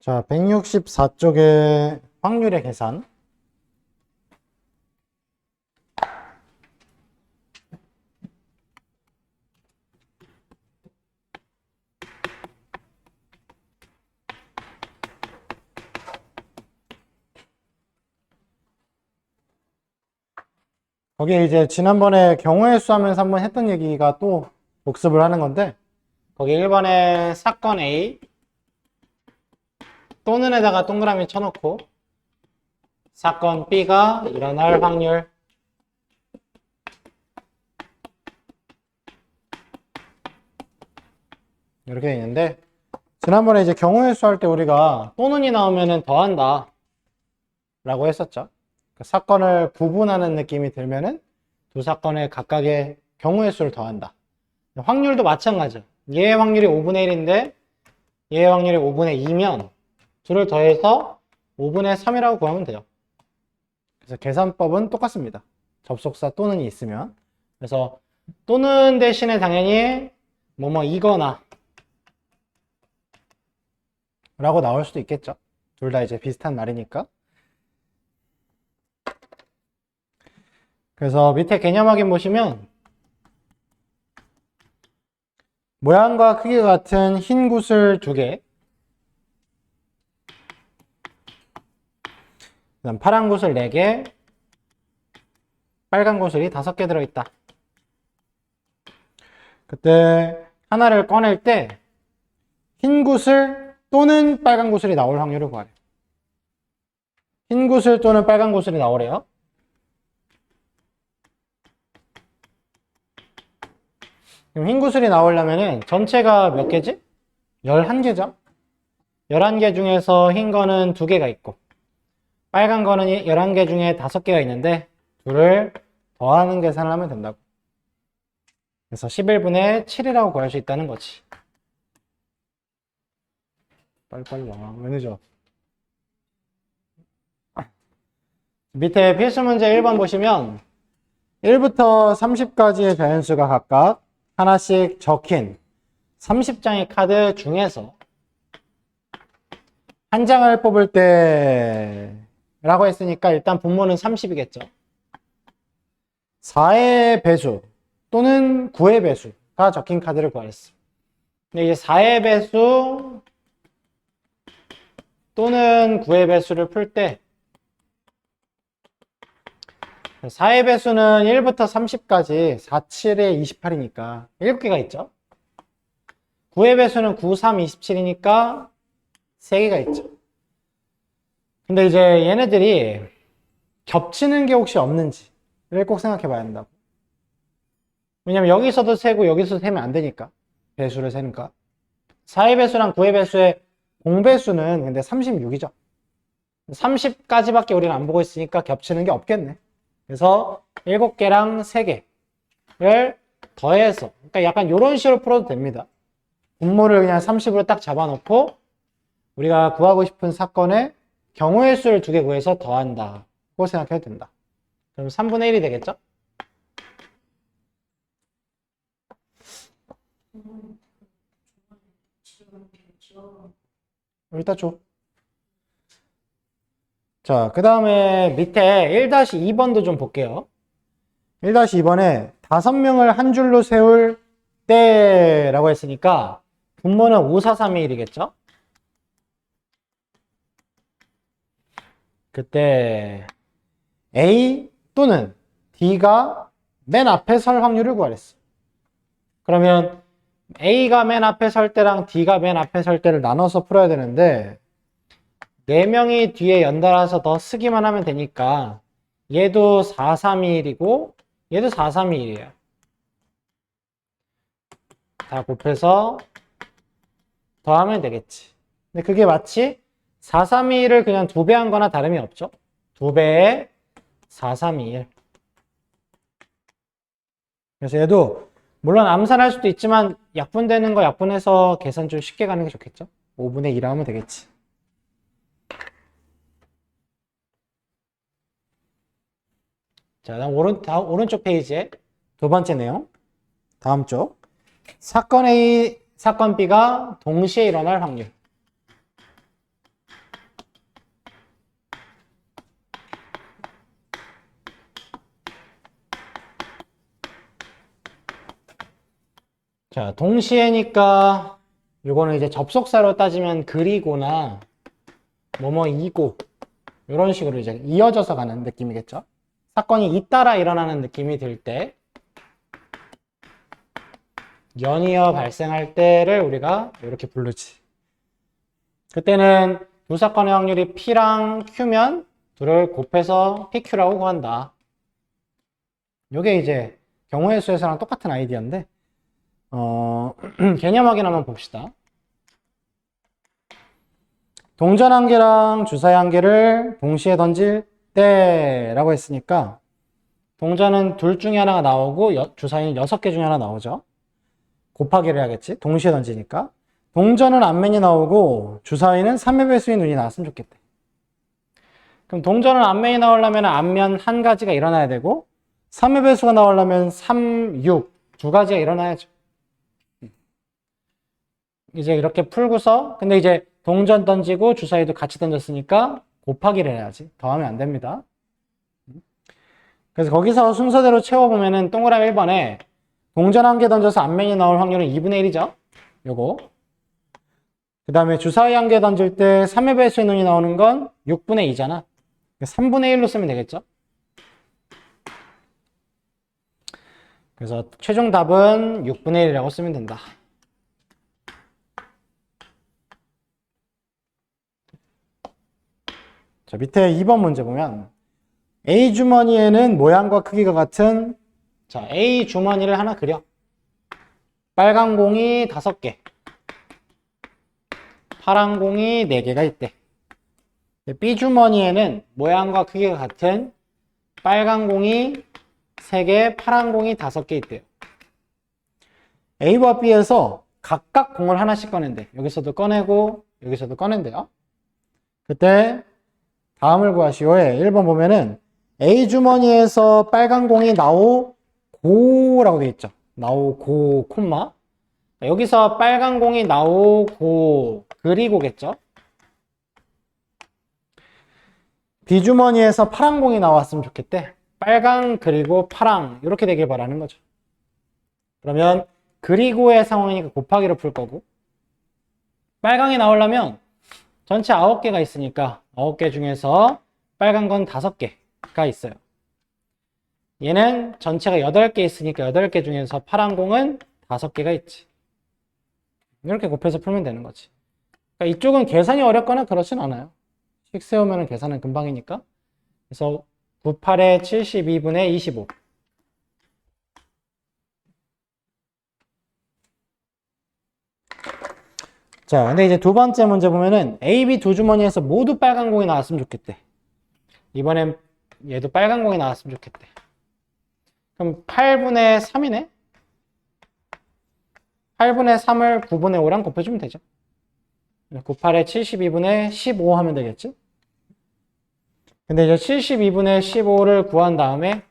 자, 164쪽의 확률의 계산. 거기에 이제 지난번에 경우의 수 하면서 한번 했던 얘기가 또 복습을 하는 건데, 거기 1번에 사건 A 또는에다가 동그라미 쳐놓고 사건 B가 일어날 확률 이렇게 돼 있는데, 지난번에 이제 경우의 수 할 때 우리가 또는이 나오면은 더한다 라고 했었죠. 사건을 구분하는 느낌이 들면은 두 사건의 각각의 경우의 수를 더한다. 확률도 마찬가지죠. 얘의 확률이 5분의 1인데 얘의 확률이 5분의 2면 둘을 더해서 5분의 3이라고 구하면 돼요. 그래서 계산법은 똑같습니다. 접속사 또는이 있으면. 그래서 또는 대신에 당연히 뭐뭐이거나 라고 나올 수도 있겠죠. 둘 다 이제 비슷한 말이니까. 그래서 밑에 개념 확인 보시면 모양과 크기가 같은 흰 구슬 2개, 그다음 파란 구슬 4개, 빨간 구슬이 5개 들어있다. 그때 하나를 꺼낼 때 흰 구슬 또는 빨간 구슬이 나올 확률을 구하래요. 흰 구슬 또는 빨간 구슬이 나오래요. 그럼 흰 구슬이 나오려면은 전체가 몇 개지? 11개죠? 11개 중에서 흰 거는 2개가 있고 빨간 거는 11개 중에 5개가 있는데 둘을 더하는 계산을 하면 된다고. 그래서 11분의 7이라고 구할 수 있다는 거지. 빨리빨리 와. 왜 늦어? 밑에 필수 문제 1번 보시면 1부터 30까지의 자연수가 각각 하나씩 적힌 30장의 카드 중에서 한 장을 뽑을 때 라고 했으니까 일단 분모는 30이겠죠. 4의 배수 또는 9의 배수가 적힌 카드를 구하랬어. 근데 이제 4의 배수 또는 9의 배수를 풀 때 4의 배수는 1부터 30까지 4, 7에 28이니까 7개가 있죠. 9의 배수는 9, 3, 27이니까 3개가 있죠. 근데 이제 얘네들이 겹치는 게 혹시 없는지를 꼭 생각해 봐야 한다고. 왜냐면 여기서도 세고 여기서도 세면 안 되니까. 배수를 세니까. 4의 배수랑 9의 배수의 공배수는 근데 36이죠. 30까지밖에 우리는 안 보고 있으니까 겹치는 게 없겠네. 그래서 7개랑 3개를 더해서, 그러니까 약간 이런 식으로 풀어도 됩니다. 분모를 그냥 30으로 딱 잡아놓고 우리가 구하고 싶은 사건의 경우의 수를 2개 구해서 더한다. 그거 생각해도 된다. 그럼 3분의 1이 되겠죠? 일단 줘. 자, 그 다음에 밑에 1-2번도 좀 볼게요. 1-2번에 5명을 한 줄로 세울 때라고 했으니까 분모는 5, 4, 3, 2, 1이겠죠? 그때 A 또는 D가 맨 앞에 설 확률을 구하랬어. 그러면 A가 맨 앞에 설 때랑 D가 맨 앞에 설 때를 나눠서 풀어야 되는데 4명이 뒤에 연달아서 더 쓰기만 하면 되니까 얘도 4, 3, 2, 1이고 얘도 4, 3, 2, 1이에요. 다 곱해서 더하면 되겠지. 근데 그게 마치 4, 3, 2, 1을 그냥 2배 한 거나 다름이 없죠. 2배에 4, 3, 2, 1. 그래서 얘도 물론 암산할 수도 있지만 약분되는 거 약분해서 계산 좀 쉽게 가는 게 좋겠죠. 5분의 2라 하면 되겠지. 자, 다음 오른쪽 페이지에 두 번째 내용. 다음 쪽. 사건 A, 사건 B가 동시에 일어날 확률. 자, 동시에니까 요거는 이제 접속사로 따지면 그리고나 뭐뭐이고 이런 식으로 이제 이어져서 가는 느낌이겠죠. 사건이 잇따라 일어나는 느낌이 들 때, 연이어 발생할 때를 우리가 이렇게 부르지. 그때는 두 사건의 확률이 P랑 Q면 둘을 곱해서 PQ라고 구한다. 요게 이제 경우의 수에서랑 똑같은 아이디어인데, 개념 확인 한번 봅시다. 동전 한 개랑 주사위 한 개를 동시에 던질 때라고 했으니까 동전은 둘 중에 하나가 나오고 주사위는 6개 중에 하나 나오죠. 곱하기를 해야겠지. 동시에 던지니까. 동전은 앞면이 나오고 주사위는 3의 배수의 눈이 나왔으면 좋겠대. 그럼 동전은 앞면이 나오려면 앞면 한 가지가 일어나야 되고 3의 배수가 나오려면 3, 6 두 가지가 일어나야죠. 이제 이렇게 풀고서 근데 이제 동전 던지고 주사위도 같이 던졌으니까 곱하기를 해야지. 더하면 안 됩니다. 그래서 거기서 순서대로 채워보면은 동그라미 1번에 동전 한 개 던져서 앞면이 나올 확률은 2분의 1이죠. 요거. 그 다음에 주사위 한 개 던질 때 3의 배수의 눈이 나오는 건 6분의 2잖아. 3분의 1로 쓰면 되겠죠. 그래서 최종 답은 6분의 1이라고 쓰면 된다. 자, 밑에 2번 문제 보면 A 주머니에는 모양과 크기가 같은 자, A 주머니를 하나 그려. 빨간 공이 5개, 파란 공이 4개가 있대. B 주머니에는 모양과 크기가 같은 빨간 공이 3개, 파란 공이 5개 있대요. A와 B에서 각각 공을 하나씩 꺼낸대. 여기서도 꺼내고 여기서도 꺼낸대요. 그때 다음을 구하시오에 1번 보면은 A 주머니에서 빨간 공이 나오고라고 되어 있죠. 나오고 콤마. 여기서 빨간 공이 나오고 그리고겠죠. B 주머니에서 파란 공이 나왔으면 좋겠대. 빨강 그리고 파랑 이렇게 되길 바라는 거죠. 그러면 그리고의 상황이니까 곱하기로 풀 거고 빨강이 나오려면 전체 9개가 있으니까 9개 중에서 빨간 건 5개가 있어요. 얘는 전체가 8개 있으니까 8개 중에서 파란 공은 5개가 있지. 이렇게 곱해서 풀면 되는 거지. 그러니까 이쪽은 계산이 어렵거나 그렇진 않아요. 식 세우면 계산은 금방이니까. 그래서 98에 72분의 25. 자, 근데 이제 두 번째 문제 보면은 A, B 두 주머니에서 모두 빨간 공이 나왔으면 좋겠대. 이번엔 얘도 빨간 공이 나왔으면 좋겠대. 그럼 8분의 3이네? 8분의 3을 9분의 5랑 곱해주면 되죠. 98에 72분의 15 하면 되겠지? 근데 이제 72분의 15를 구한 다음에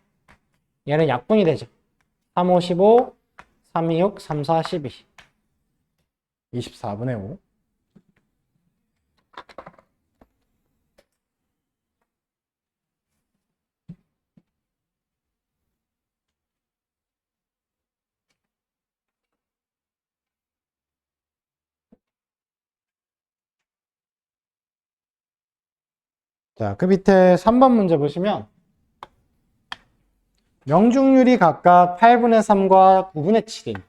얘는 약분이 되죠. 3, 5, 15, 3, 2, 6, 3, 4, 12. 24분의 5. 자, 그 밑에 3번 문제 보시면 명중률이 각각 8분의 3과 9분의 7인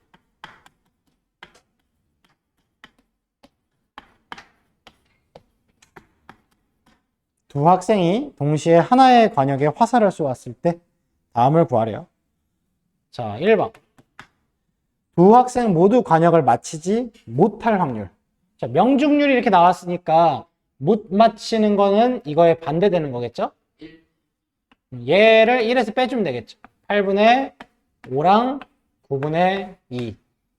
두 학생이 동시에 하나의 관역에 화살을 쏘았을 때 다음을 구하래요. 자, 1번. 두 학생 모두 관역을 맞히지 못할 확률. 자, 명중률이 이렇게 나왔으니까 못 맞히는 거는 이거에 반대되는 거겠죠? 얘를 1에서 빼주면 되겠죠. 8분의 5랑 9분의 2.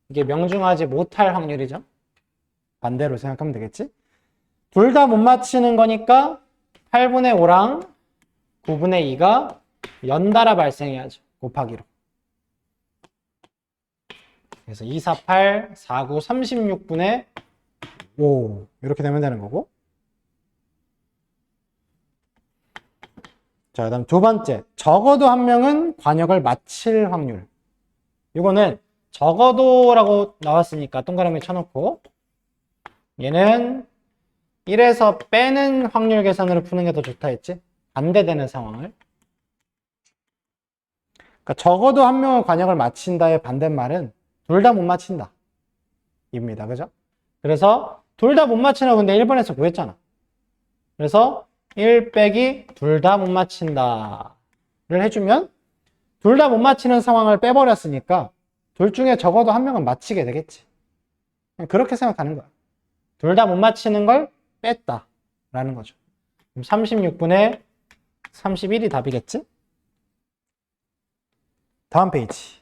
이게 명중하지 못할 확률이죠. 반대로 생각하면 되겠지? 둘 다 못 맞히는 거니까 8분의 5랑 9분의 2가 연달아 발생해야죠. 곱하기로. 그래서 2, 4, 8, 4, 9, 36분의 5 이렇게 되면 되는 거고. 자, 그다음 두 번째. 적어도 한 명은 관역을 맞힐 확률. 이거는 적어도라고 나왔으니까 동그라미 쳐놓고 얘는 1에서 빼는 확률 계산으로 푸는 게 더 좋다 했지? 반대되는 상황을. 그러니까 적어도 한 명은 관역을 맞힌다의 반대말은 둘 다 못 맞힌다 입니다. 그죠? 그래서 둘 다 못 맞히나 근데 1번에서 구했잖아. 그래서 1 빼기 둘 다 못 맞힌다 를 해주면 둘 다 못 맞히는 상황을 빼버렸으니까 둘 중에 적어도 한 명은 맞히게 되겠지. 그렇게 생각하는 거야. 둘 다 못 맞히는 걸 뺐다 라는 거죠. 36분의 31이 답이겠지? 다음 페이지.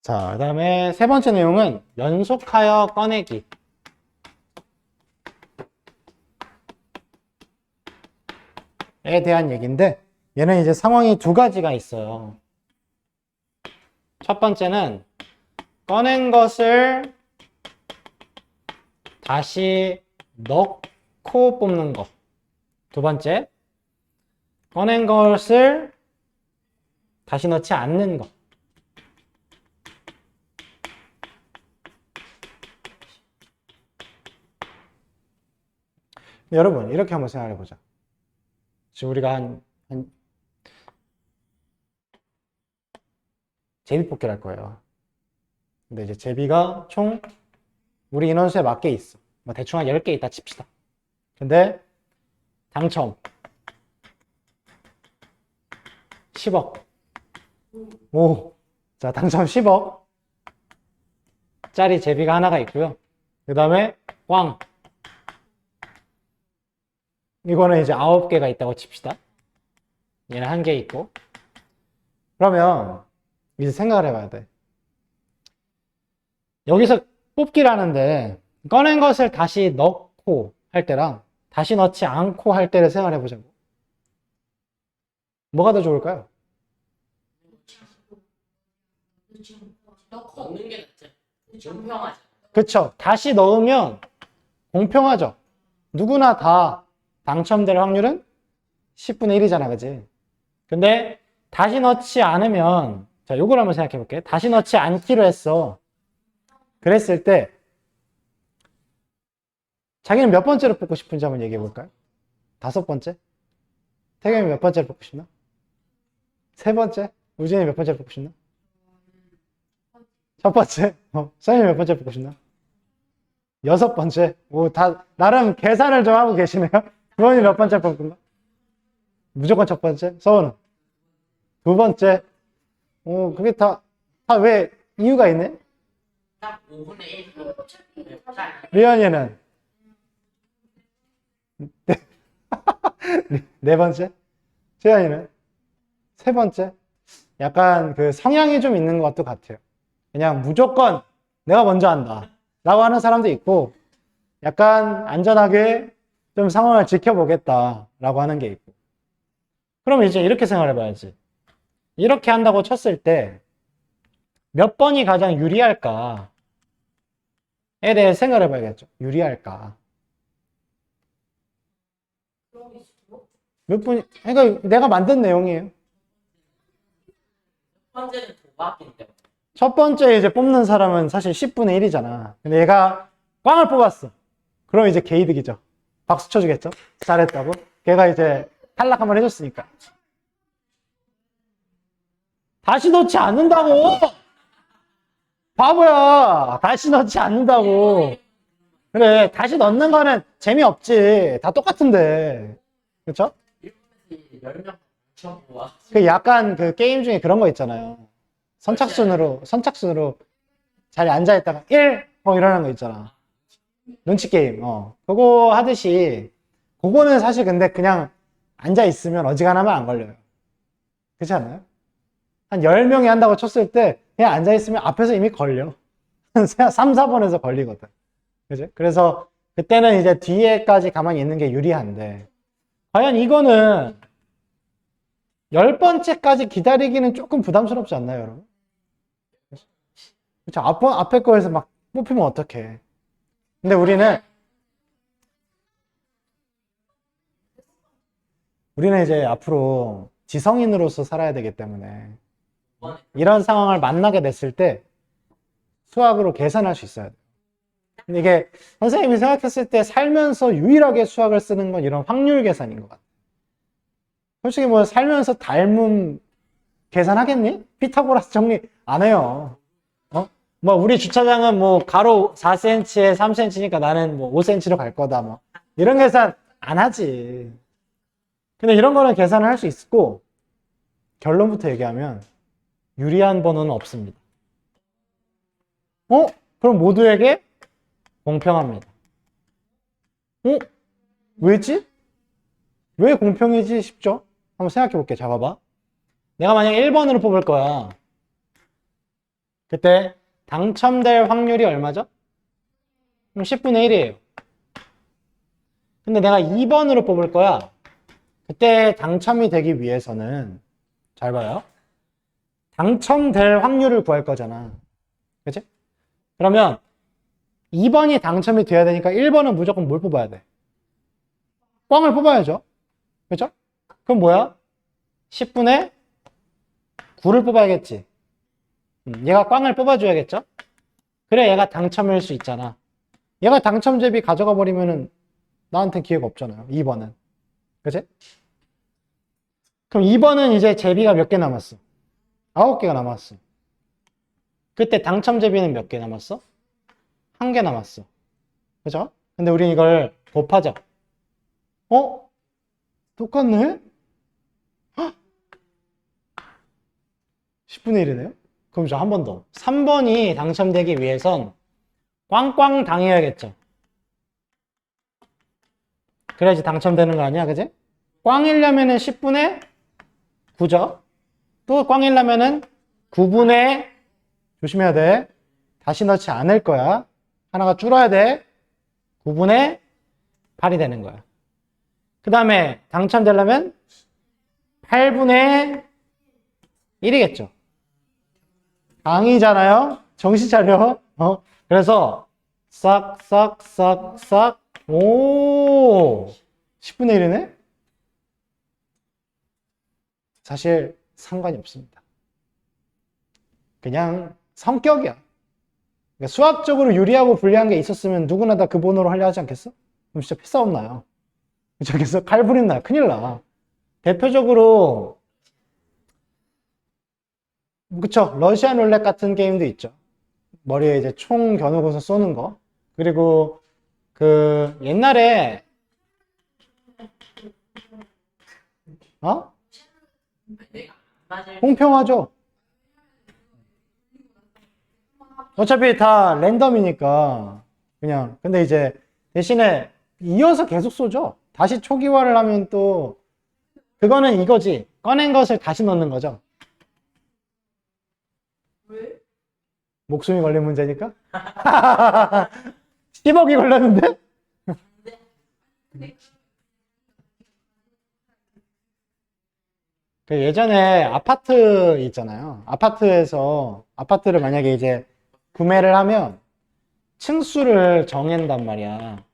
자, 그 다음에 세 번째 내용은 연속하여 꺼내기. 에 대한 얘기인데 얘는 이제 상황이 두 가지가 있어요. 첫 번째는 꺼낸 것을 다시 넣고 뽑는 거. 두 번째, 꺼낸 것을 다시 넣지 않는 거. 여러분, 이렇게 한번 생각해 보자. 지금 우리가 제비뽑기를 할 거예요. 근데 이제 제비가 총 우리 인원수에 맞게 있어. 뭐 대충 한 10개 있다 칩시다. 근데 당첨 10억. 오. 자, 당첨 10억 짜리 제비가 하나가 있고요. 그 다음에 꽝. 이거는 이제 9개가 있다고 칩시다. 얘는 1개 있고. 그러면 이제 생각을 해봐야 돼. 여기서 뽑기를 하는데 꺼낸 것을 다시 넣고 할 때랑 다시 넣지 않고 할 때를 생각을 해보자고. 뭐가 더 좋을까요? 넣는 게 낫죠. 공평하죠. 그쵸. 다시 넣으면 공평하죠. 누구나 다 당첨될 확률은 10분의 1이잖아, 그지? 근데 다시 넣지 않으면, 자, 요걸 한번 생각해 볼게. 다시 넣지 않기로 했어. 그랬을 때 자기는 몇 번째로 뽑고 싶은지 한번 얘기해 볼까요? 5번째? 태경이 몇 번째로 뽑고 싶나? 3번째? 우진이 몇 번째로 뽑고 싶나? 첫 번째? 선생님이 몇 번째로 뽑고 싶나? 6번째? 오, 다 나름 계산을 좀 하고 계시네요. 주원이 몇 번째 뽑을 건가? 무조건 첫 번째? 서원은? 2번째? 오, 그게 다 왜 이유가 있네? 딱 5분의 1. 리언이는? 네 번째? 재현이는? 3번째? 약간 그 성향이 좀 있는 것도 같아요. 그냥 무조건 내가 먼저 한다 라고 하는 사람도 있고 약간 안전하게 좀 상황을 지켜보겠다 라고 하는 게 있고. 그럼 이제 이렇게 생각을 해봐야지. 이렇게 한다고 쳤을 때 몇 번이 가장 유리할까에 대해 생각을 해봐야겠죠. 유리할까. 몇 분이, 그러니까 내가 만든 내용이에요. 첫 번째는 도박인데. 첫 번째 이제 뽑는 사람은 사실 10분의 1이잖아. 근데 얘가 꽝을 뽑았어. 그럼 이제 개이득이죠. 박수 쳐주겠죠? 잘했다고. 걔가 이제 탈락 한번 해줬으니까. 다시 넣지 않는다고! 바보야! 다시 넣지 않는다고. 그래, 다시 넣는 거는 재미없지. 다 똑같은데. 그쵸? 10명 처음 모아. 그 약간 그 게임 중에 그런 거 있잖아요. 선착순으로 자리에 앉아있다가 1! 이러는 거 있잖아. 눈치 게임. 그거 하듯이, 그거는 사실 근데 그냥 앉아있으면 어지간하면 안 걸려요. 그렇지 않나요? 한 10명이 한다고 쳤을 때 그냥 앉아있으면 앞에서 이미 걸려. 한 3, 4번에서 걸리거든. 그죠? 그래서 그때는 이제 뒤에까지 가만히 있는 게 유리한데, 과연 이거는 10번째까지 기다리기는 조금 부담스럽지 않나요, 여러분? 그쵸? 앞에 거에서 막 뽑히면 어떡해. 근데 우리는 우리는 이제 앞으로 지성인으로서 살아야 되기 때문에 이번에 이런 상황을 만나게 됐을 때 수학으로 계산할 수 있어야 돼요. 근데 이게 선생님이 생각했을 때 살면서 유일하게 수학을 쓰는 건 이런 확률 계산인 것 같아요. 솔직히 뭐 살면서 닮음 계산하겠니? 피타고라스 정리 안 해요. 뭐 우리 주차장은 뭐 가로 4cm에 3cm니까 나는 뭐 5cm로 갈 거다 뭐 이런 계산 안 하지. 근데 이런 거는 계산을 할 수 있고 결론부터 얘기하면 유리한 번호는 없습니다. 그럼 모두에게 공평합니다. 왜지? 왜 공평이지 싶죠? 한번 생각해 볼게. 자, 봐봐. 내가 만약 1번으로 뽑을 거야. 그때 당첨될 확률이 얼마죠? 그럼 10분의 1이에요. 근데 내가 2번으로 뽑을 거야. 그때 당첨이 되기 위해서는 잘 봐요. 당첨될 확률을 구할 거잖아. 그치? 그러면 2번이 당첨이 돼야 되니까 1번은 무조건 뭘 뽑아야 돼? 꽝을 뽑아야죠. 그쵸? 그럼 뭐야? 10분의 9를 뽑아야겠지. 얘가 꽝을 뽑아줘야겠죠? 그래 얘가 당첨일 수 있잖아. 얘가 당첨 제비 가져가 버리면은 나한테 기회가 없잖아요. 2번은. 그치? 그럼 2번은 이제 제비가 몇 개 남았어? 9개가 남았어. 그때 당첨 제비는 몇 개 남았어? 1개 남았어. 그죠? 근데 우린 이걸 곱하자. 똑같네? 10분의 1이네요? 그럼 저 한 번 더. 3번이 당첨되기 위해선 꽝꽝 당해야겠죠? 그래야지 당첨되는 거 아니야, 그지? 꽝이려면은 10분의 9죠? 또 꽝이려면은 9분의, 조심해야 돼. 다시 넣지 않을 거야. 하나가 줄어야 돼. 9분의 8이 되는 거야. 그 다음에 당첨되려면 8분의 1이겠죠? 강이잖아요? 정신 차려. 그래서 싹. 오, 10분의 1이네? 사실 상관이 없습니다. 그냥 성격이야. 그러니까 수학적으로 유리하고 불리한 게 있었으면 누구나 다 그 번호로 하려 하지 않겠어? 그럼 진짜 피싸움 나요. 저기서 칼부림 나요. 큰일 나. 대표적으로 그쵸. 러시안 룰렛 같은 게임도 있죠. 머리에 이제 총 겨누고서 쏘는 거. 그리고 그 옛날에 내가 안 맞을 공평하죠. 어차피 다 랜덤이니까 그냥. 근데 이제 대신에 이어서 계속 쏘죠. 다시 초기화를 하면 또 그거는 이거지. 꺼낸 것을 다시 넣는 거죠. 왜? 목숨이 걸린 문제니까? 10억이 걸렸는데? 그 예전에 아파트 있잖아요. 아파트를 만약에 이제 구매를 하면 층수를 정한단 말이야.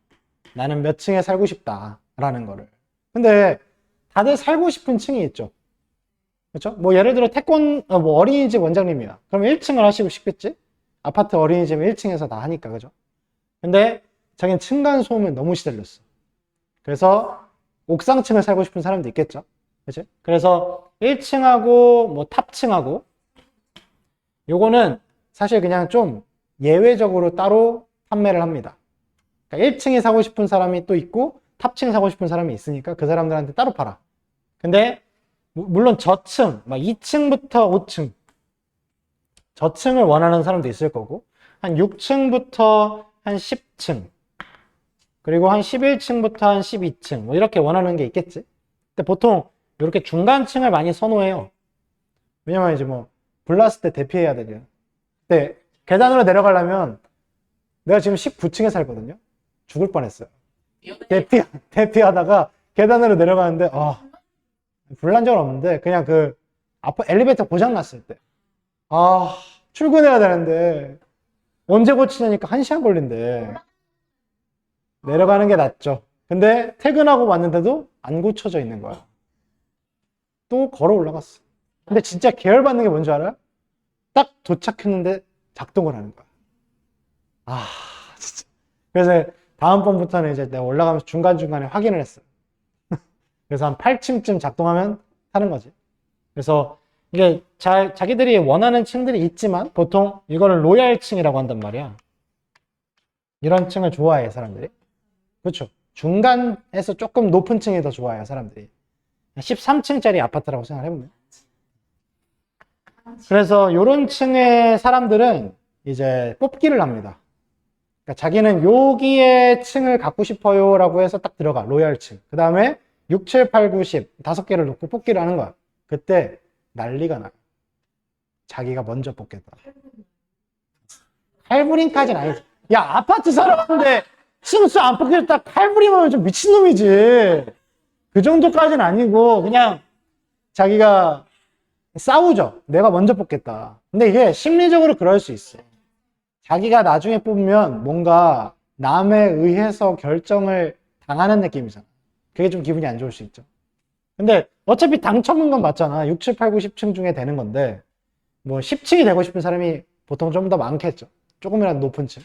나는 몇 층에 살고 싶다라는 거를. 근데 다들 살고 싶은 층이 있죠. 그렇죠? 뭐 예를 들어 뭐 어린이집 원장님이야. 그럼 1층을 하시고 싶겠지? 아파트 어린이집은 1층에서 다 하니까, 그죠? 근데 자기는 층간 소음에 너무 시달렸어. 그래서 옥상층을 살고 싶은 사람도 있겠죠? 그치? 그래서 1층하고 뭐 탑층하고 요거는 사실 그냥 좀 예외적으로 따로 판매를 합니다. 그러니까 1층에 사고 싶은 사람이 또 있고 탑층에 사고 싶은 사람이 있으니까 그 사람들한테 따로 팔아. 근데 물론 저층, 막 2층부터 5층 저층을 원하는 사람도 있을 거고 한 6층부터 한 10층 그리고 한 11층부터 한 12층 뭐 이렇게 원하는 게 있겠지. 근데 보통 이렇게 중간층을 많이 선호해요. 왜냐면 이제 뭐 불났을 때 대피해야 되냐. 근데 계단으로 내려가려면 내가 지금 19층에 살거든요. 죽을 뻔했어요. 대피하다가 계단으로 내려가는데 불난 적은 없는데 그냥 그 엘리베이터 고장 났을 때 출근해야 되는데 언제 고치냐니까 1시간 걸린대. 내려가는 게 낫죠. 근데 퇴근하고 왔는데도 안 고쳐져 있는 거야. 또 걸어 올라갔어. 근데 진짜 계열받는 게 뭔지 알아요? 딱 도착했는데 작동을 하는 거야. 아, 진짜. 그래서 다음번부터는 이제 내가 올라가면서 중간중간에 확인을 했어. 그래서 한 8층쯤 작동하면 타는 거지. 그래서 이게 자기들이 원하는 층들이 있지만 보통 이거를 로얄층이라고 한단 말이야. 이런 층을 좋아해, 사람들이. 그렇죠. 중간에서 조금 높은 층이 더 좋아해요, 사람들이. 13층짜리 아파트라고 생각해보면. 그래서 이런 층의 사람들은 이제 뽑기를 합니다. 그러니까 자기는 여기에 층을 갖고 싶어요 라고 해서 딱 들어가, 로얄층. 그 다음에 6, 7, 8, 9, 10 5개를 놓고 뽑기를 하는 거야. 그때 난리가 나요. 자기가 먼저 뽑겠다. 칼부림까지는 아니지. 야, 아파트 살아봤는데 층수 안 뽑겠다 칼부림하면 좀 미친놈이지. 그 정도까지는 아니고 그냥 자기가 싸우죠. 내가 먼저 뽑겠다. 근데 이게 심리적으로 그럴 수 있어. 자기가 나중에 뽑으면 뭔가 남에 의해서 결정을 당하는 느낌이잖아. 그게 좀 기분이 안 좋을 수 있죠. 근데 어차피 당첨인 건 맞잖아. 6, 7, 8, 9, 10층 중에 되는 건데 뭐 10층이 되고 싶은 사람이 보통 좀 더 많겠죠. 조금이라도 높은 층.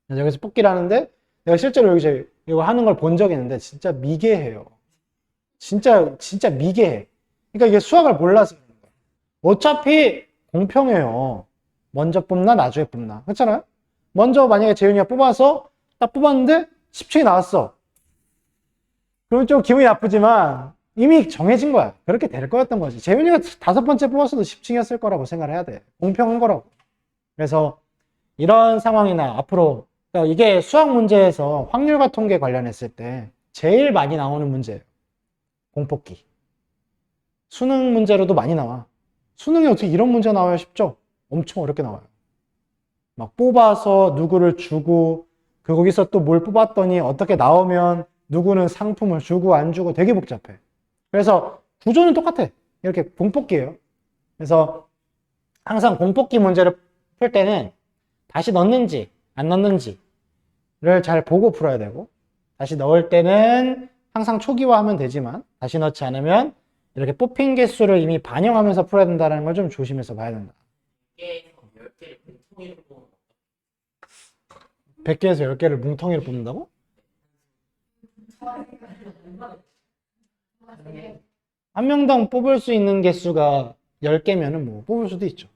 그래서 여기서 뽑기를 하는데 내가 실제로 여기서 이거 하는 걸 본 적이 있는데 진짜 미개해요. 진짜 미개해. 그러니까 이게 수학을 몰라서 그런 거야. 어차피 공평해요. 먼저 뽑나 나중에 뽑나. 그렇잖아요? 먼저 만약에 재윤이가 뽑아서 딱 뽑았는데 10층이 나왔어. 그러면 좀 기분이 나쁘지만 이미 정해진 거야. 그렇게 될 거였던 거지. 재윤이가 5번째 뽑았어도 10층이었을 거라고 생각을 해야 돼. 공평한 거라고. 그래서 이런 상황이나 앞으로 그러니까 이게 수학 문제에서 확률과 통계 관련했을 때 제일 많이 나오는 문제예요. 공뽑기. 수능 문제로도 많이 나와. 수능에 어떻게 이런 문제가 나와요 싶죠? 엄청 어렵게 나와요. 막 뽑아서 누구를 주고 거기서 또 뭘 뽑았더니 어떻게 나오면 누구는 상품을 주고 안 주고 되게 복잡해. 그래서 구조는 똑같아. 이렇게 공뽑기예요. 그래서 항상 공뽑기 문제를 풀 때는 다시 넣는지 안 넣는지를 잘 보고 풀어야 되고 다시 넣을 때는 항상 초기화하면 되지만 다시 넣지 않으면 이렇게 뽑힌 개수를 이미 반영하면서 풀어야 된다는 걸 좀 조심해서 봐야 된다. 10개에서 10개를 공통으로 뽑는 100개에서 10개를 뭉텅이로 뽑는다고? 한 명당 뽑을 수 있는 개수가 10개면은 뭐 뽑을 수도 있죠.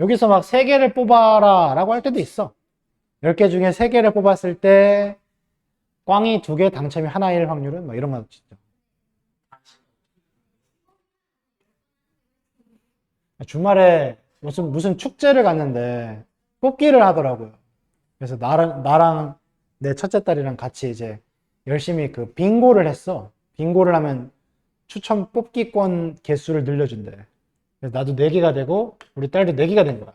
여기서 막 3개를 뽑아라 라고 할 때도 있어. 10개 중에 3개를 뽑았을 때 꽝이 2개, 당첨이 하나일 확률은 막 이런 거 있죠. 주말에 무슨 축제를 갔는데 뽑기를 하더라고요. 그래서 나랑 내 첫째 딸이랑 같이 이제 열심히 그 빙고를 했어. 빙고를 하면 추첨 뽑기권 개수를 늘려준대. 그래서 나도 4개가 되고 우리 딸도 4개가 된 거야.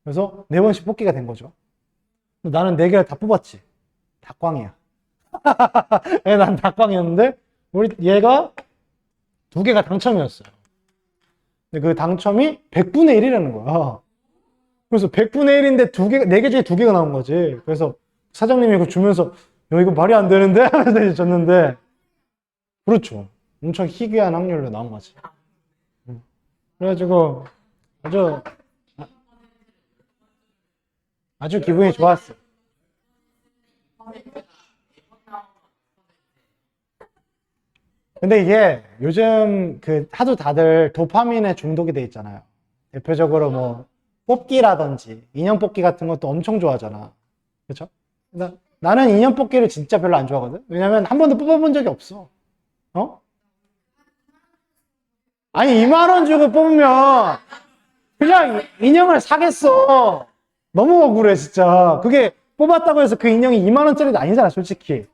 그래서 4번씩 뽑기가 된 거죠. 나는 4개를 다 뽑았지. 다 꽝이야. 난 다 꽝이었는데 얘가 2개가 당첨이었어요. 근데 그 당첨이 100분의 1이라는 거야. 그래서 100분의 1인데 4개 중에 2개가 나온 거지. 그래서 사장님이 이거 주면서 야, 이거 말이 안 되는데? 하면서 이제 줬는데 그렇죠. 엄청 희귀한 확률로 나온 거지. 그래가지고 아주 기분이 좋았어. 근데 이게 요즘 하도 다들 도파민에 중독이 돼 있잖아요. 대표적으로 뭐 뽑기라든지 인형 뽑기 같은 것도 엄청 좋아하잖아. 그렇죠? 나는 인형 뽑기를 진짜 별로 안 좋아하거든. 왜냐면 한 번도 뽑아본 적이 없어. 어? 아니 2만 원 주고 뽑으면 그냥 인형을 사겠어. 너무 억울해 진짜. 그게 뽑았다고 해서 그 인형이 2만 원짜리도 아니잖아 솔직히.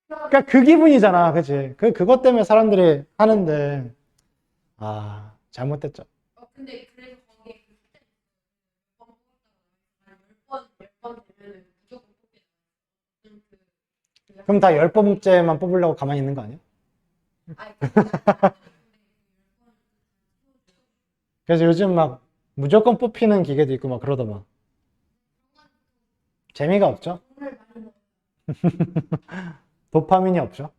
그러니까 그 기분이잖아, 그치? 그것 때문에 사람들이 하는데, 잘못됐죠. 근데 그래서 거기에 몇 번 되면은 무조건 뽑게 그럼 다 10번째만 뽑으려고 가만히 있는 거 아니야? 그래서 요즘 막 무조건 뽑히는 기계도 있고 막 그러더만. 재미가 없죠? 도파민이 없죠?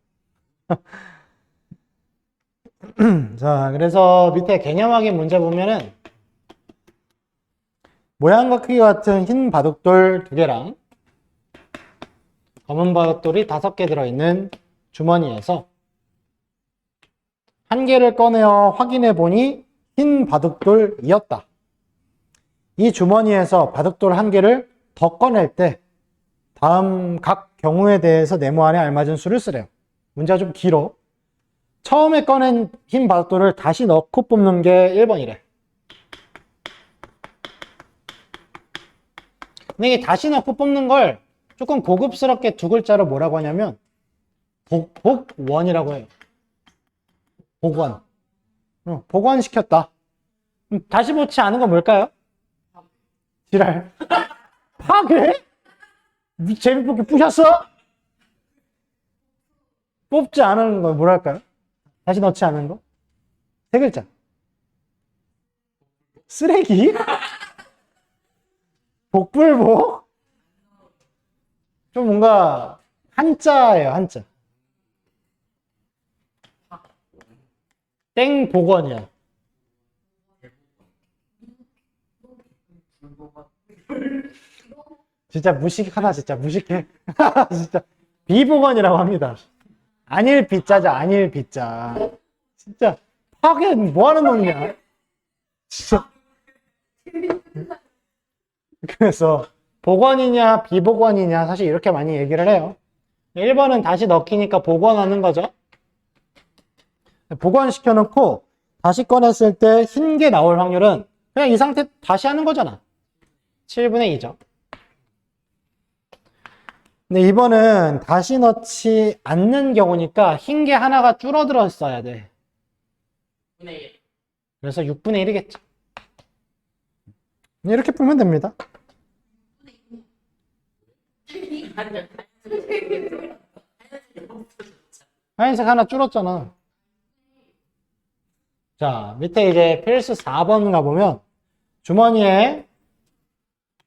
자, 그래서 밑에 개념 확인 문제 보면은 모양과 크기 같은 흰 바둑돌 2개랑 검은 바둑돌이 5개 들어있는 주머니에서 한 개를 꺼내어 확인해 보니 흰 바둑돌이었다. 이 주머니에서 바둑돌 한 개를 더 꺼낼 때 다음 각 경우에 대해서 네모 안에 알맞은 수를 쓰래요. 문제가 좀 길어. 처음에 꺼낸 흰 바둑돌을 다시 넣고 뽑는 게 1번이래. 근데 이게 다시 넣고 뽑는 걸 조금 고급스럽게 두 글자로 뭐라고 하냐면 복원이라고 해요. 복원. 복원시켰다. 다시 놓지 않은 건 뭘까요? 지랄. 파괴? 재미뽑기 부셨어? 뽑지 않은 거 뭐랄까요? 다시 넣지 않은 거? 3글자. 쓰레기? 복불복? 좀 뭔가 한자예요, 한자. 땡복원이야. 진짜 무식하다, 진짜 무식해. 진짜 비복원이라고 합니다. 안일 비자죠, 안일 비자. 진짜 파괴 뭐 하는 놈이냐? 진짜. 그래서 복원이냐 비복원이냐 사실 이렇게 많이 얘기를 해요. 1번은 다시 넣기니까 복원하는 거죠. 복원시켜 놓고 다시 꺼냈을 때 흰 게 나올 확률은 그냥 이 상태 다시 하는 거잖아. 7분의 2죠. 근데 이번은 다시 넣지 않는 경우니까 흰 게 하나가 줄어들었어야 돼. 6분의 1. 그래서 6분의 1이겠죠. 이렇게 풀면 됩니다. 하얀색 하나 줄었잖아. 자, 밑에 이제 필수 4번 가보면 주머니에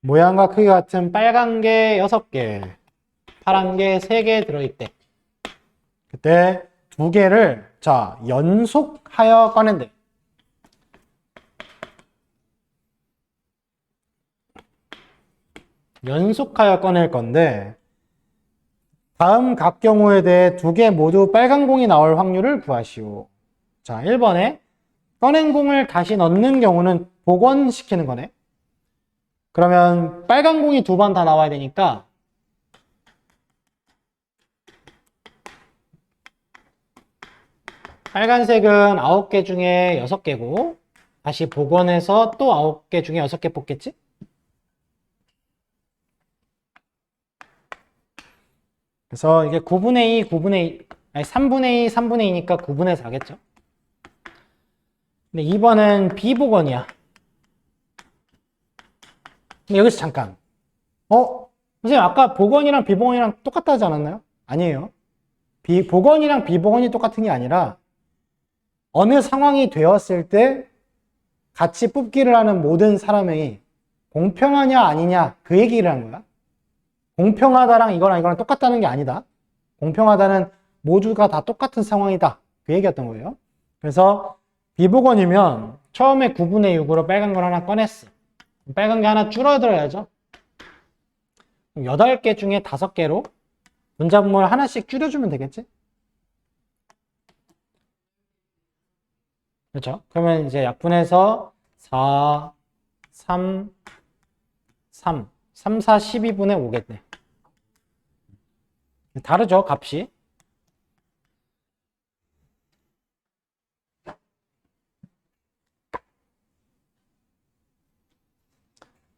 모양과 크기 같은 빨간 게 6개, 파란 게 3개 들어있대. 그때 2개를 자 연속하여 꺼낸대. 연속하여 꺼낼 건데 다음 각 경우에 대해 2개 모두 빨간 공이 나올 확률을 구하시오. 자, 1번에 꺼낸 공을 다시 넣는 경우는 복원시키는 거네. 그러면 빨간 공이 2번 다 나와야 되니까 빨간색은 9개 중에 6개고 다시 복원해서 또 9개 중에 6개 뽑겠지? 그래서 이게 9분의 2, 9분의 2, 아니 3분의 2, 3분의 2니까 9분의 4겠죠? 근데 2번은 비복원이야. 근데 여기서 잠깐. 선생님 아까 복원이랑 비복원이랑 똑같다 하지 않았나요? 아니에요. 복원이랑 비복원이 똑같은 게 아니라 어느 상황이 되었을 때 같이 뽑기를 하는 모든 사람이 공평하냐 아니냐 그 얘기를 한 거야. 공평하다랑 이거랑 이거랑 똑같다는 게 아니다. 공평하다는 모두가 다 똑같은 상황이다. 그 얘기였던 거예요. 그래서 비복원이면 처음에 9분의 6으로 빨간 걸 하나 꺼냈어. 빨간 게 하나 줄어들어야죠. 8개 중에 5개로 분자분모를 하나씩 줄여주면 되겠지? 그렇죠? 그러면 이제 약분해서 4, 3, 3, 3, 4, 12분의 5겠네. 다르죠, 값이?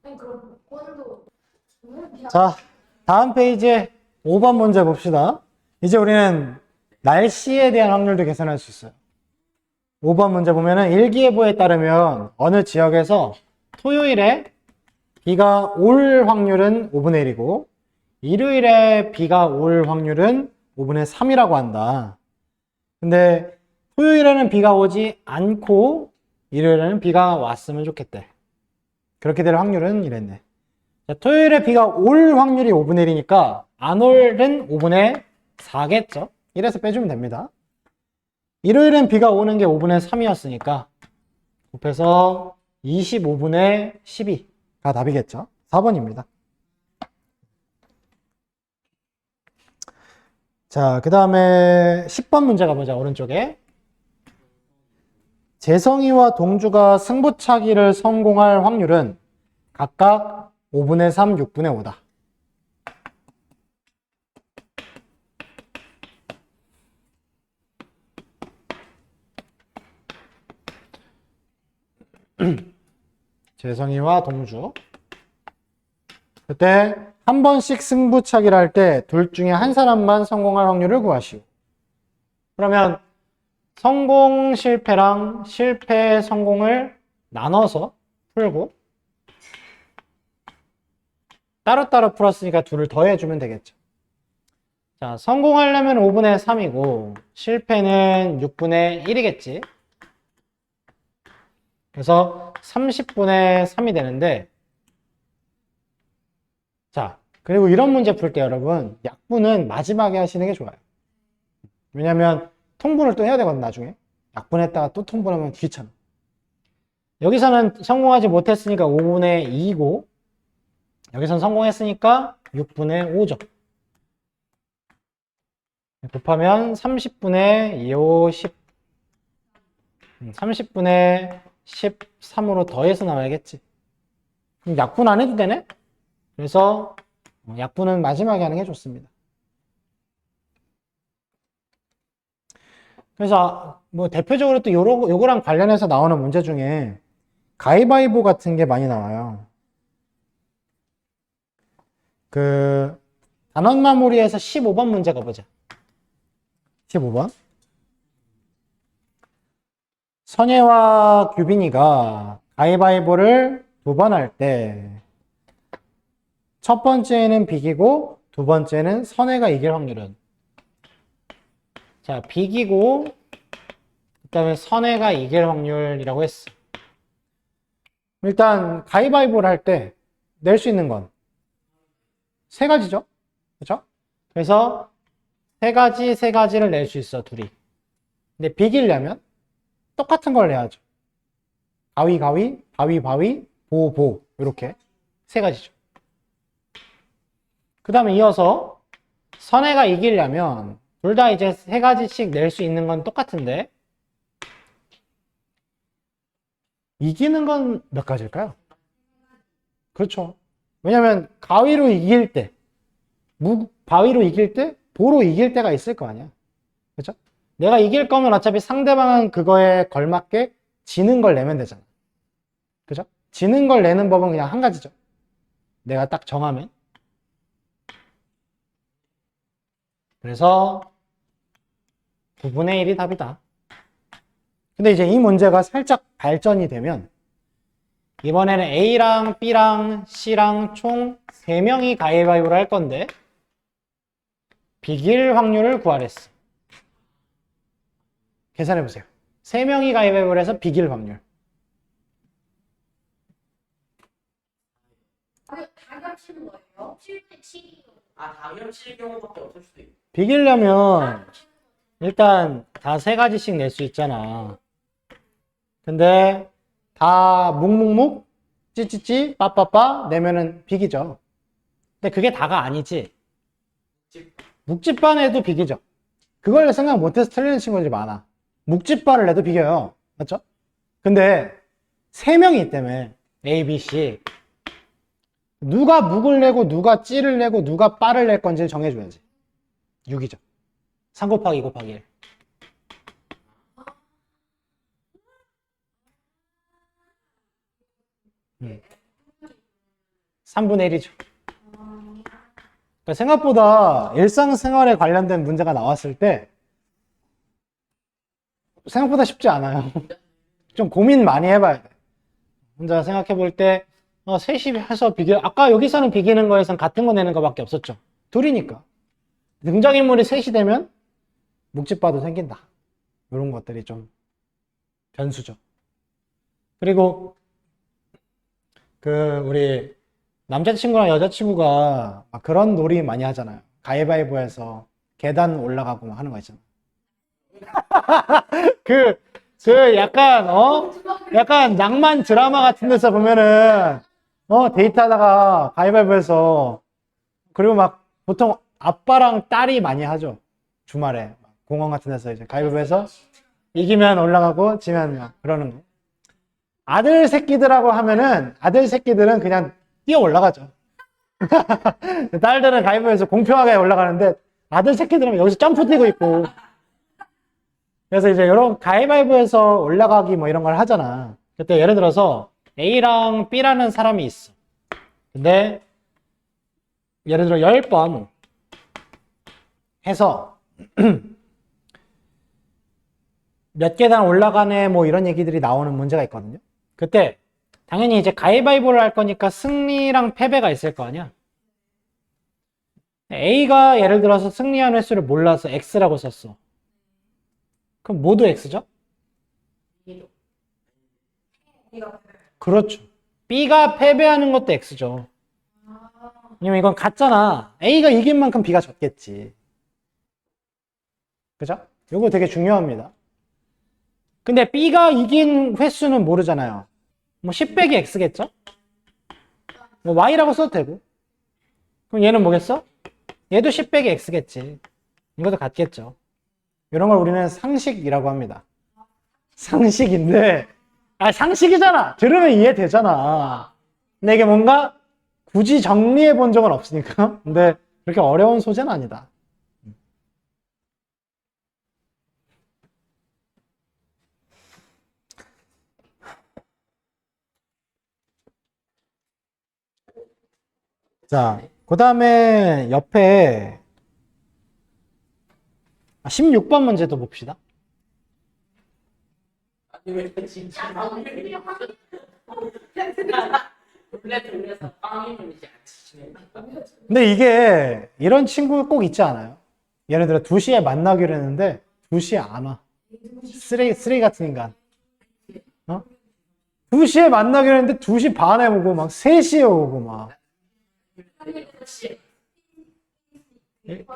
그럼 복권도 자, 다음 페이지에 5번 문제 봅시다. 이제 우리는 날씨에 대한 확률도 계산할 수 있어요. 5번 문제 보면은 일기예보에 따르면 어느 지역에서 토요일에 비가 올 확률은 5분의 1이고 일요일에 비가 올 확률은 5분의 3이라고 한다. 근데 토요일에는 비가 오지 않고 일요일에는 비가 왔으면 좋겠대. 그렇게 될 확률은 이랬네. 자, 토요일에 비가 올 확률이 5분의 1이니까 안 올은 5분의 4겠죠. 이래서 빼주면 됩니다. 일요일엔 비가 오는 게 5분의 3이었으니까 곱해서 25분의 12가 답이겠죠. 4번입니다. 자, 그 다음에 10번 문제 가보자. 오른쪽에. 재성이와 동주가 승부차기를 성공할 확률은 각각 5분의 3, 6분의 5다. 재성이와 동주. 그때 한 번씩 승부차기를 할 때 둘 중에 한 사람만 성공할 확률을 구하시오. 그러면 성공 실패랑 실패 성공을 나눠서 풀고 따로따로 풀었으니까 둘을 더해주면 되겠죠. 자, 성공하려면 5분의 3이고 실패는 6분의 1이겠지. 그래서 30분의 3이 되는데, 자, 그리고 이런 문제 풀 때 여러분 약분은 마지막에 하시는 게 좋아요. 왜냐면 통분을 또 해야 되거든. 나중에 약분했다가 또 통분하면 귀찮아. 여기서는 성공하지 못했으니까 5분의 2고 여기서는 성공했으니까 6분의 5죠. 곱하면 30분의 2호 10 30분의 13으로 더해서 나와야겠지. 그럼 약분 안 해도 되네? 그래서 약분은 마지막에 하는 게 좋습니다. 그래서 뭐 대표적으로 또 요거랑 관련해서 나오는 문제 중에 가위바위보 같은 게 많이 나와요. 그 단원 마무리에서 15번 문제 가보자. 15번. 선예와 규빈이가 가위바위보를 2번 할 때 첫 번째는 비기고 두 번째는 선예가 이길 확률은? 자, 비기고 그 다음에 선예가 이길 확률이라고 했어. 일단 가위바위보를 할 때 낼 수 있는 건 세 가지죠. 그렇죠? 그래서 세 가지를 낼 수 있어, 둘이. 근데 비기려면 똑같은 걸 내야죠. 가위, 바위, 보, 이렇게 세 가지죠. 그 다음에 이어서 선혜가 이기려면 둘 다 이제 세 가지씩 낼 수 있는 건 똑같은데 이기는 건 몇 가지일까요? 그렇죠. 왜냐면 가위로 이길 때, 바위로 이길 때, 보로 이길 때가 있을 거 아니야. 그렇죠? 내가 이길 거면 어차피 상대방은 그거에 걸맞게 지는 걸 내면 되잖아. 그죠? 지는 걸 내는 법은 그냥 한 가지죠. 내가 딱 정하면. 그래서 9분의 1이 답이다. 근데 이제 이 문제가 살짝 발전이 되면 이번에는 A랑 B랑 C랑 총 3명이 가위바위보를 할 건데 비길 확률을 구하랬어. 계산해보세요. 3명이 가위바위보를 해서 비길 확률. 다 겹치는 거예요? 7대 7이요. 다 겹칠 경우밖에 없을 수도 있고. 비기려면 일단 다 세 가지씩 낼 수 있잖아. 근데 다 묵묵묵 찌찌찌 빠빠빠 내면은 비기죠. 근데 그게 다가 아니지. 묵찌빠 내도 비기죠. 그걸 생각 못해서 틀리는 친구들이 많아. 묵찌빠를 내도 비겨요. 맞죠? 근데 3명이 있다며. A, B, C. 누가 묵을 내고 누가 찌를 내고 누가 빠를 낼 건지 정해줘야지. 6이죠. 3 곱하기 2 곱하기 1. 3분의 1이죠. 그러니까 생각보다 일상생활에 관련된 문제가 나왔을 때 생각보다 쉽지 않아요. 좀 고민 많이 해봐야 돼. 혼자 생각해 볼 때 셋이 해서 비교, 아까 여기서는 비기는 거에선 같은 거 내는 거밖에 없었죠. 둘이니까. 등장인물이 셋이 되면 묵찌빠도 생긴다. 이런 것들이 좀 변수죠. 그리고 우리 남자친구랑 여자친구가 그런 놀이 많이 하잖아요. 가위바위보에서 계단 올라가고 하는 거 있잖아요. 그, 약간, 약간 낭만 드라마 같은 데서 보면은, 데이트하다가 가위바위보해서, 그리고 막 보통 아빠랑 딸이 많이 하죠. 주말에. 공원 같은 데서 이제 가위바위보해서 이기면 올라가고 지면 막 그러는 거. 아들 새끼들하고 하면은 아들 새끼들은 그냥 뛰어 올라가죠. 딸들은 가위바위보해서 공평하게 올라가는데 아들 새끼들은 여기서 점프 뛰고 있고. 그래서 이제 이런 가위바위보해서 올라가기 뭐 이런 걸 하잖아. 그때 예를 들어서 A랑 B라는 사람이 있어. 근데 예를 들어 10번 해서 몇 계단 올라가네 뭐 이런 얘기들이 나오는 문제가 있거든요. 그때 당연히 이제 가위바위보를 할 거니까 승리랑 패배가 있을 거 아니야. A가 예를 들어서 승리한 횟수를 몰라서 X라고 썼어. 그럼 모두 X죠? 그렇죠. B가 패배하는 것도 X죠. 왜냐면 이건 같잖아. A가 이긴 만큼 B가 졌겠지. 그죠? 이거 되게 중요합니다. 근데 B가 이긴 횟수는 모르잖아요. 뭐 10 빼기 X겠죠? 뭐 Y라고 써도 되고. 그럼 얘는 뭐겠어? 얘도 10 빼기 X겠지. 이것도 같겠죠. 이런 걸 우리는 상식이라고 합니다. 상식인데, 상식이잖아. 들으면 이해되잖아. 근데 이게 뭔가 굳이 정리해 본 적은 없으니까. 근데 그렇게 어려운 소재는 아니다. 자, 그 다음에 옆에 16번 문제도 봅시다. 왜 진짜 원래 돌려서 빵이면 이제 안 치시네. 근데 이게 이런 친구 꼭 있지 않아요? 예를 들어 2시에 만나기로 했는데 2시에 안 와. 쓰레기 같은 인간. 2시에 만나기로 했는데 2시 반에 오고 막 3시에 오고 막.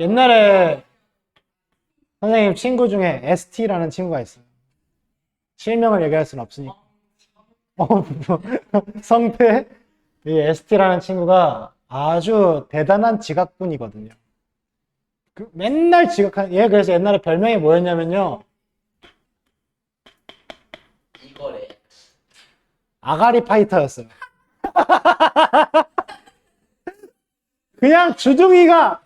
옛날에 선생님 친구 중에 ST라는 친구가 있어요. 실명을 얘기할 수는 없으니까. 성태? 이 ST라는 친구가 아주 대단한 지각꾼이거든요. 맨날 얘 그래서 옛날에 별명이 뭐였냐면요. 이거래. 아가리 파이터였어요. 그냥 주둥이가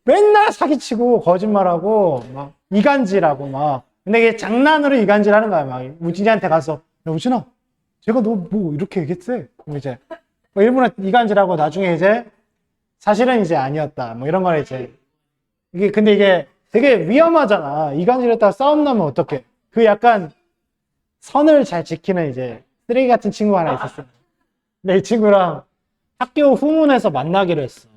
맨날 사기치고 거짓말하고 막 이간질하고 막. 근데 이게 장난으로 이간질하는 거야. 막 우진이한테 가서 야, 우진아, 제가 너 뭐 이렇게 얘기했대. 뭐 이제 뭐 일부러 이간질하고 나중에 이제 사실은 이제 아니었다. 뭐 이런 걸 이제 근데 이게 되게 위험하잖아. 이간질했다가 싸움 나면 어떡해. 그 약간 선을 잘 지키는 이제 쓰레기 같은 친구가 하나 있었어. 근데 이 친구랑 학교 후문에서 만나기로 했어.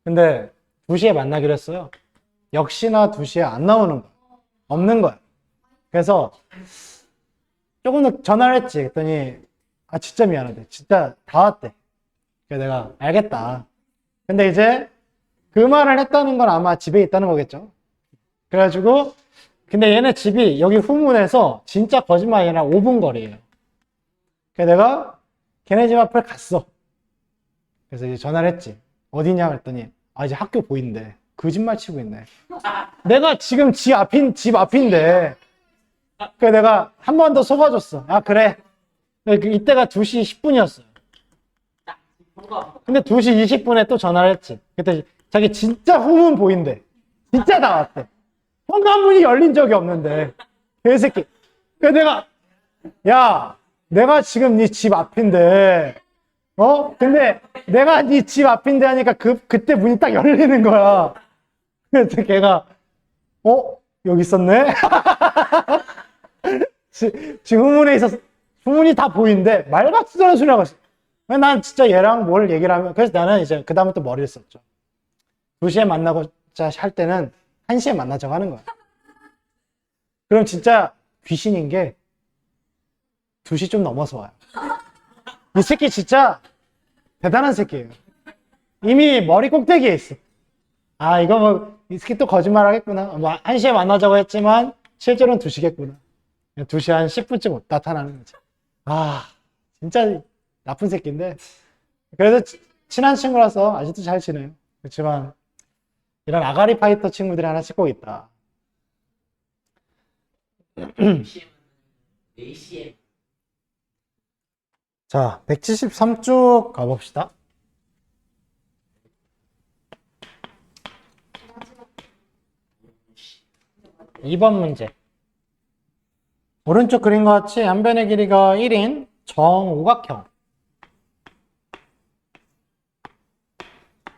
근데 2시에 만나기로 했어요. 역시나 2시에 안 나오는 거야. 없는 거야. 그래서 조금 더 전화를 했지. 그랬더니 진짜 미안하대. 진짜 다 왔대. 그래서 내가 알겠다. 근데 이제 그 말을 했다는 건 아마 집에 있다는 거겠죠. 그래가지고 근데 얘네 집이 여기 후문에서 진짜 거짓말이 아니라 5분 거리예요. 그래서 내가 걔네 집 앞을 갔어. 그래서 이제 전화를 했지. 어디냐 그랬더니 이제 학교 보인대. 거짓말 치고 있네. 내가 지금 집 앞인데. 그래서 내가 한 번 더 속아줬어. 그래. 이때가 2시 10분이었어요. 근데 2시 20분에 또 전화를 했지. 그때 자기 진짜 후문 보인대. 진짜 다 왔대. 현관문이 열린 적이 없는데. 개새끼. 그래서 내가 내가 지금 네 집 앞인데 근데 내가 네 집 앞인데 하니까 그때 문이 딱 열리는 거야. 그래서 걔가 여기 있었네? 지금 후문이 다 보이는데 말 같지도 않은 소리 하고 있어. 난 진짜 얘랑 뭘 얘기를 하면 그래서 나는 이제 그 다음에 또 머리를 썼죠. 2시에 만나고자 할 때는 1시에 만나자고 하는 거야. 그럼 진짜 귀신인 게 2시 좀 넘어서 와요. 이 새끼 진짜 대단한 새끼예요. 이미 머리 꼭대기에 있어. 아, 이거 뭐, 이 새끼 또 거짓말 하겠구나. 뭐, 1시에 만나자고 했지만, 실제로는 2시겠구나. 2시 한 10분쯤 나타나는 거지. 아, 진짜 나쁜 새끼인데. 그래도 친한 친구라서 아직도 잘 지내요. 그렇지만, 이런 아가리 파이터 친구들이 하나씩 꼭 있다. ACM. 자, 173쪽 가봅시다. 2번 문제. 오른쪽 그림과 같이 한 변의 길이가 1인 정오각형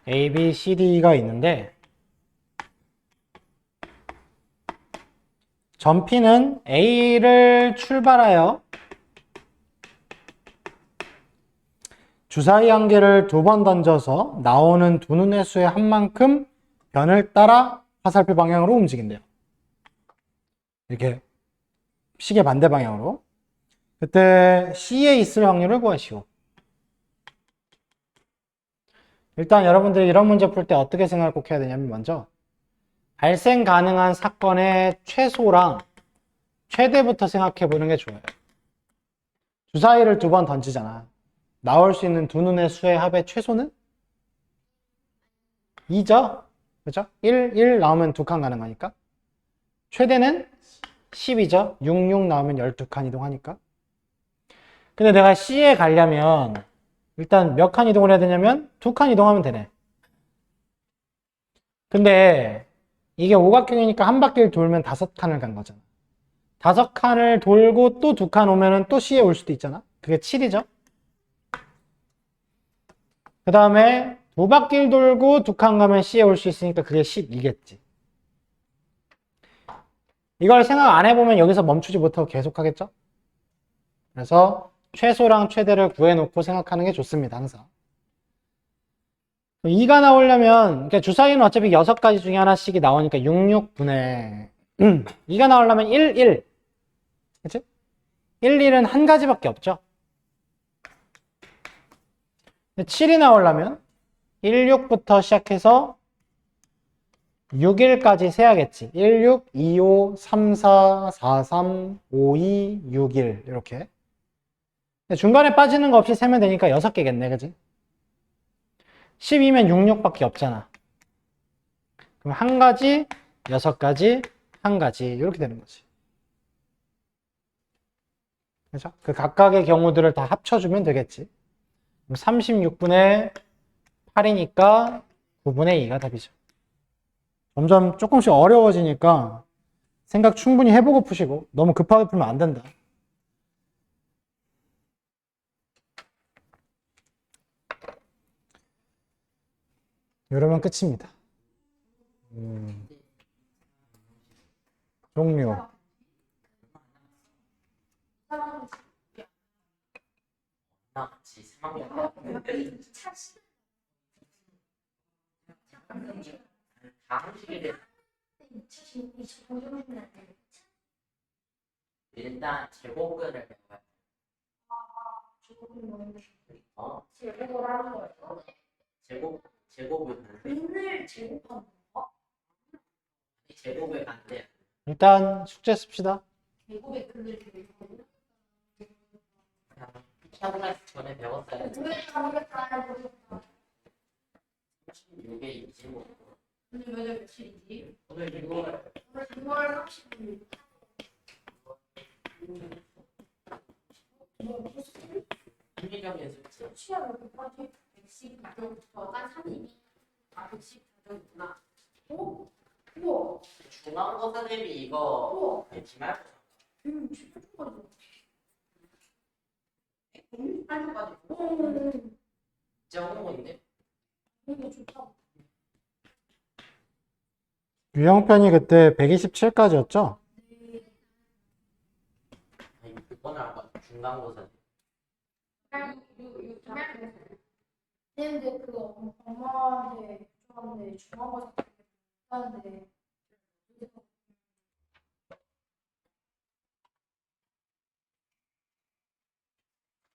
A, B, C, D가 있는데 점 P는 A를 출발하여 주사위 한 개를 2번 던져서 나오는 두 눈의 수의 한 만큼 변을 따라 화살표 방향으로 움직인대요. 이렇게 시계 반대 방향으로. 그때 C에 있을 확률을 구하시오. 일단 여러분들이 이런 문제 풀 때 어떻게 생각을 꼭 해야 되냐면 먼저 발생 가능한 사건의 최소랑 최대부터 생각해 보는 게 좋아요. 주사위를 2번 던지잖아. 나올 수 있는 두 눈의 수의 합의 최소는 2죠? 그죠? 1 나오면 2칸 가능하니까. 최대는 10이죠? 6 나오면 12칸 이동하니까. 근데 내가 C에 가려면 일단 몇 칸 이동을 해야 되냐면 2칸 이동하면 되네. 근데 이게 오각형이니까 한 바퀴를 돌면 5칸을 간 거잖아. 5칸을 돌고 또 2칸 오면은 또 C에 올 수도 있잖아. 그게 7이죠. 그 다음에 2바퀴를 돌고 2칸 가면 C에 올 수 있으니까 그게 12겠지. 이걸 생각 안 해보면 여기서 멈추지 못하고 계속 하겠죠? 그래서 최소랑 최대를 구해놓고 생각하는 게 좋습니다, 항상. 2가 나오려면, 그러니까 주사위는 어차피 6가지 중에 하나씩이 나오니까 6, 6분의 2가 나오려면 1, 1. 그치? 1, 1은 한 가지밖에 없죠? 7이 나오려면 1, 6부터 시작해서 6일까지 세야겠지. 1, 6, 2, 5, 3, 4, 4, 3, 5, 2, 6, 1 이렇게. 중간에 빠지는 거 없이 세면 되니까 6개겠네, 그지? 10이면 6, 6밖에 없잖아. 그럼 한 가지, 6가지, 한 가지 이렇게 되는 거지. 그죠? 그 각각의 경우들을 다 합쳐주면 되겠지. 그럼 36분의 8이니까 9분의 2가 답이죠. 점점 조금씩 어려워지니까 생각 충분히 해보고 푸시고 너무 급하게 풀면 안 된다. 이러면 끝입니다. 종료. 나 같이 생각해. 다음 시기를 일단 제곱근을 배워야 제곱을 하는 거예요? 제곱은 근을 제곱하는 거? 제곱을 안 돼. 일단 숙제 씁시다. 제곱의 근을 제곱하는 피타고라스 전에 배웠어요. 모르겠다 모르겠다. 36에 25. 오늘 몇월 며칠이지? 오늘 이거 오늘 6월 30일. 합리적인 숫자. 취향을 곱하기 112도부터가 32. 114도구나. 오? 우와. 중간고사 대비 이거 우와. 배치 말고 진짜 좋아져. 108도까지. 오. 진짜 오는 건데. 이거 좋다. 유형편이 그때 127까지였죠? 아니 그거는 아까 중간고사. 근데 그거 엄마한테 여쭤봤는데 중간고사 하는데